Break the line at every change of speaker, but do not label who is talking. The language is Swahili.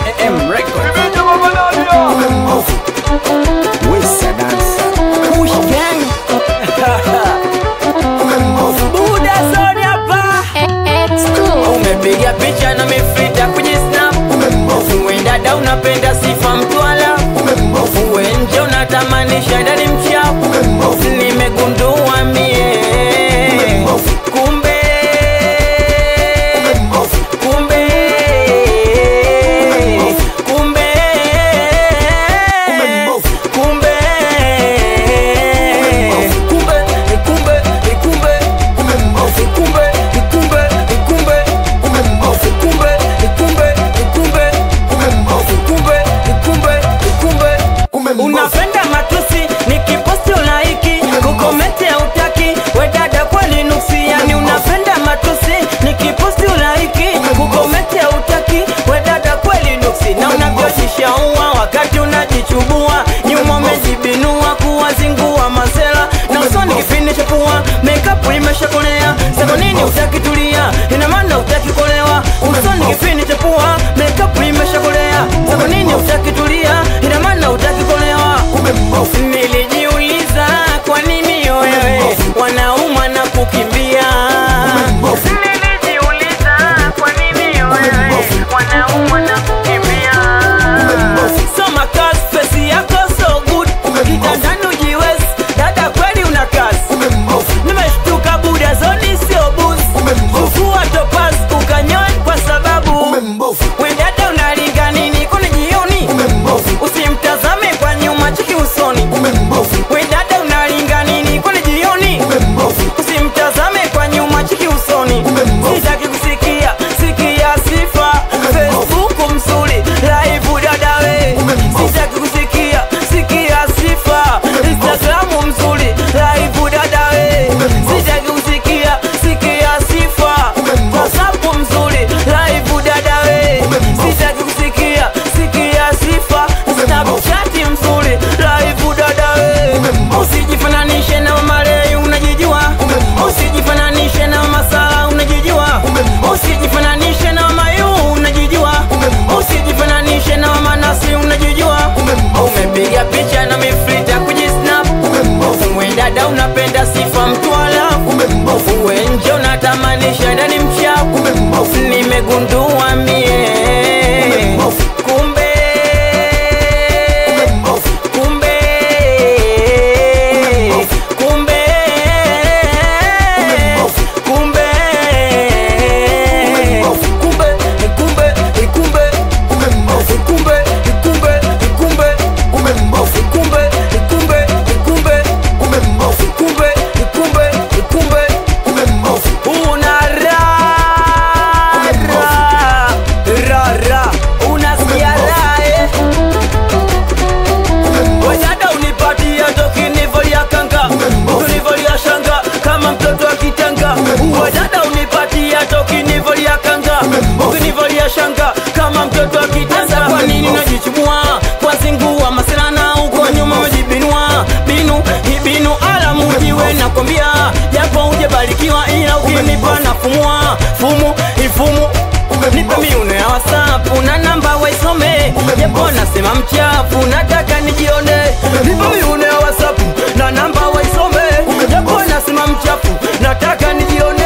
M Records. Wesa dansa Push gang. Buda zone hapa. Umepiga picha na mefita kwenye snap. Uenda da unapenda sifa mtwala. Uenje unatamanisha ndani mchafu. Nimegundua mie kumbe unapenda matusi nikiposti ulaiki kukomenti ya utaki wedada kweli nuksi. Yani unapenda matusi nikiposti ulaiki kukomenti ya utaki wedada kweli nuksi. Na unavyojishaua wakati unajichubua nyuma umejibinua kuwazingua masela na usoni kipindi cha pua makeup imeshakolea. Sasa nini utakitulia? Ina maana utakikolewa. Usoni kipindi cha pua makeup imeshakolea. Sasa nini utakitulia? Ina maana utakikolewa. Nilijiuliza kwa nini wewe wanauma na kukimbia. Nilijiuliza kwa nini wewe wanauma na kukimbia. Soma kazi pesi yako so good. Kitandani ujiwezi dada kweli una kazi. Nimeshtuka buda zoni sio booze. Ufua topaz ukanyoe kwa sababu wedada unalinga nini kuni jioni. Usimtazame kwa nyuma chiki usoni. Wedada unalinga nini kuni jioni. Usimtazame kwa nyuma chiki usoni. Sitaki kusikia sikia sifa Facebook mzuri live dada we. Sitaki kusikia sikia sifa Instagram mzuri live dada we. Sitaki kusikia sikia sifa WhatsApp mzuri live dada we. Sitaki kusikia sikia sifa Snapchat mzuri live dada we. Usijifananishe na Marley unajijua. Usijifananishe na Masala unajijua. Usijifananishe na Mayu unajijua. Usijifananishe na Manasi unajijua. Umepiga picha na mifrita kujisnap. Dada unapenda sifa mtwala. Uenje unatamanisha ndani mchafu. Nimegundua mie kumbe shanga kama mtoto akitanda. Kwa nini unajichubua kwa zingua maserana uko nyuma umejibinua binu alamu jiwe nakwambia. Japo hujabarikiwa ila ukinipa nafumua ifumu nipe miuno ya WhatsApp na namba waisome. Japo nasema mchafu nataka nijione. Nipe miuno ya WhatsApp na namba waisome. Japo nasema mchafu nataka nijione.